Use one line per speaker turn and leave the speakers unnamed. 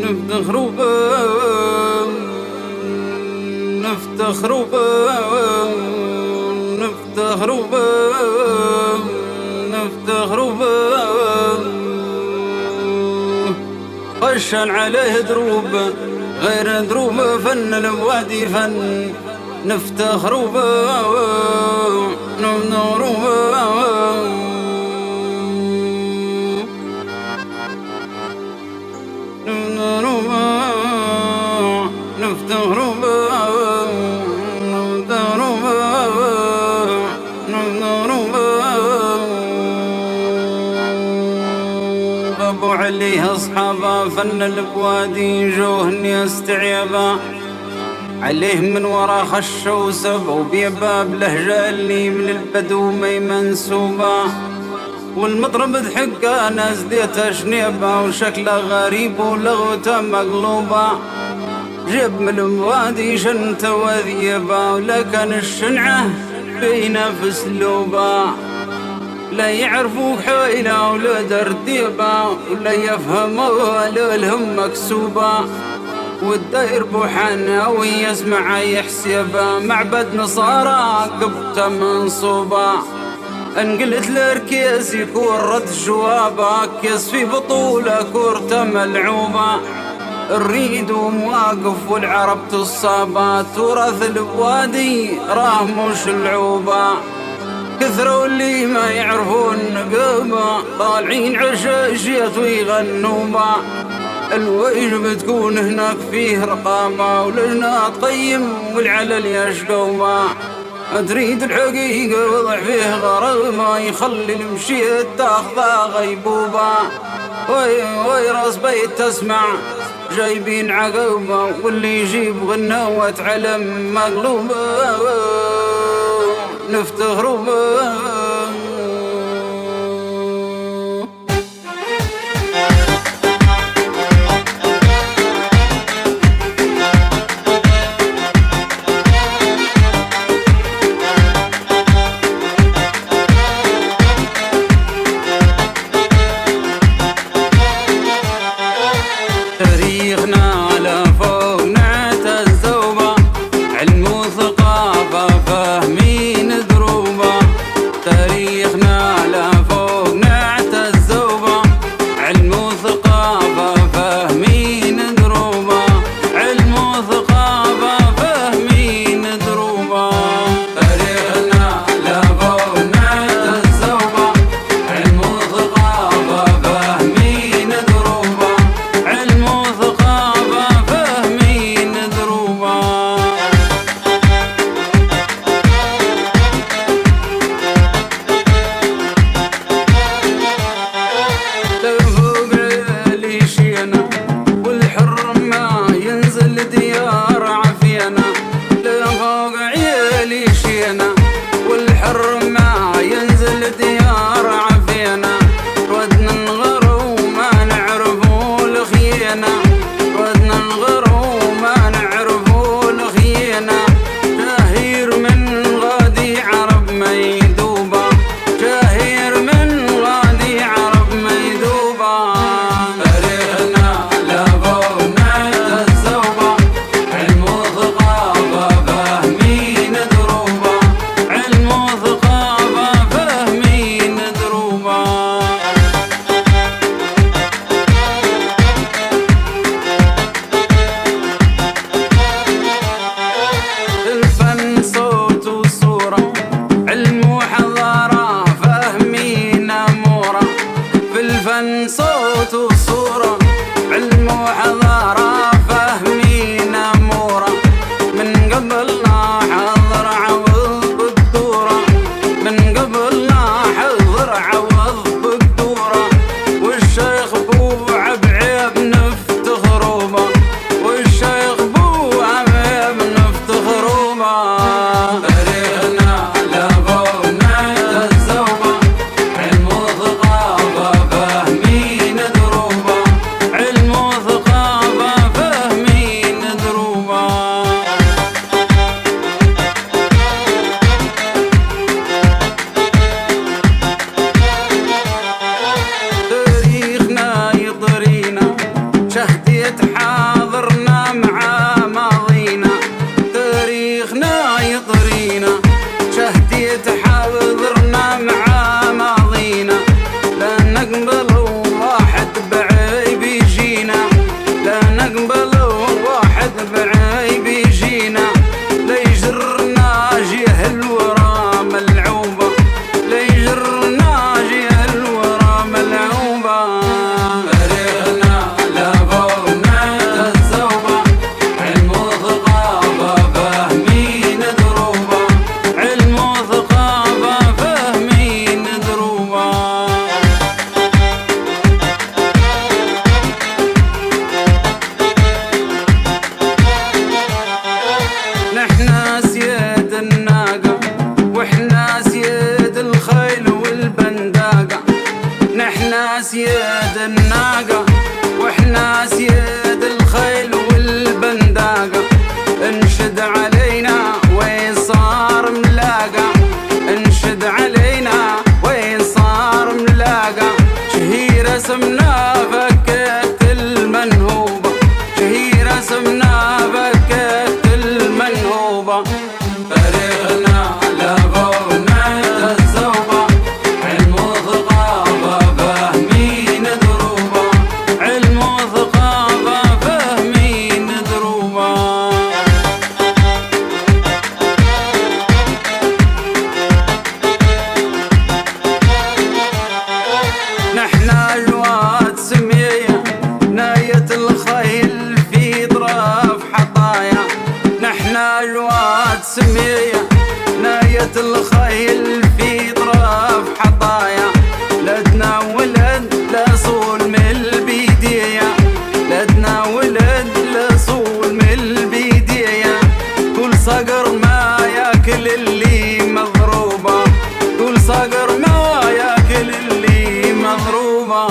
نفتخروا نفتخروا نفتخروا نفتخروا خشن عليه دروب غير دروب فن الوادي فن نفتخروا نفتخروا ابو عليه اصحابه فن البوادي جوهن يستعيبا عليه من ورا خشوا وسبعوا بيباب لهجه اللي من البدو مي منسوبه والمطرب ضحكه ناس ديته شنيبه وشكله غريب ولغته مقلوبه جيب من الوادي شنته وذيبه ولكن الشنعه بينه في اسلوبه لا يعرفوك حيلة ولا درديبة ولا يفهموا ولا لهم مكسوبة والداير بوحنا ويسمع يحسبه معبد نصارى قبته منصوبة انقلت لركيز يكون رد جوابه كيس في بطولة كورته ملعوبة الريد ومواقف والعرب تصابات تراث البوادي راه مش العوبة كثروا اللي ما يعرفون نقومه طالعين عشاشيات ويغنوا با الويل بتكون هناك فيه رقامه ولجنة تقيم والعلل يشقوما تريد الحقيقة وضع فيه غرامة يخلي المشيت تاخذه غيبوبة وي راس بيت تسمع جايبين عقوبة واللي يجيب غنوة علم مقلوبة نفتخروا تاريخنا على فوق نعتز الزوبة علم وثقافة فاهمين دروبة تاريخنا على فوق نعتز الزوبة علم وثقافة فاهمين دروبة علم وثقافة فاهمين دروبة تاريخنا على فوق نعتز الزوبة علم وثقافة فاهمين دروبة علم وثقافة فاهمين دروبة لفوق عيالي شينا والحر ما ينزل ديار عافينا لفوق عيالي شينا والحر ما ينزل ديار عافينا ودنا نغرو ما نعرفو الخيانة ودنا نغرو ما نعرفو الخيانة جاهير من غادي عرب ميدوبة جاهير من غادي عرب ميدوبة تاريخنا لفوق نعتز الزوبة علم وثقافة فاهمين دروبة علم وثقافة فاهمين دروبة الفن صوت وصورة علم وحضارة فاهمين أمورة في الفن صوت وصورة علم وحضارة فاهمين أمورة من قبلنا حضر عوض بالدورة من قبلنا حضر عوض بالدورة والشيخ بو عبعيب نفتخروا به والشيخ بو عبعيب نفتخروا به تاريخنا لفوق نعتز الزوبة علم وثقافة فاهمين دروبة علم وثقافة شهدية حاضرنا مع ماضينا، تاريخنا يطرينا. شهدية حاضرنا مع ماضينا، لا نقبل واحد بعيب يجينا، لا نقبل واحد بعيب يجينا. لا يجرنا جيه الورى ملعوبة، لا يجرنا جيه الورى ملعوبة. تاريخنا لابونا الزوبة، علم وثقافة فاهمين دروبة، علم وثقافة فاهمين دروبة. نحنا سياد الناقة واحنا سياد الخيل والبنداقة، نحنا سياد الناقة واحنا سياد الخيل والبنداقة. انشد علينا وين صار ملاقة، انشد علينا وين صار ملاقة. شهير اسمنا فكت المنهوبة، شهير اسمنا فكت المنهوبة. تاريخنا لابونا الزوبة، علم وثقافة فاهمين دروبة، علم وثقافة فاهمين دروبة. نحنا جواد سمية ناية الخيل في طرف حطايا، نحنا جواد سمية ناية الخيل في طرف حطايا. لدنا ولد لصول من البيدية، لدنا ولد لصول من البيدية. كل صقر ما ياكل اللي مضروبة، كل صقر ما ياكل اللي مضروبة.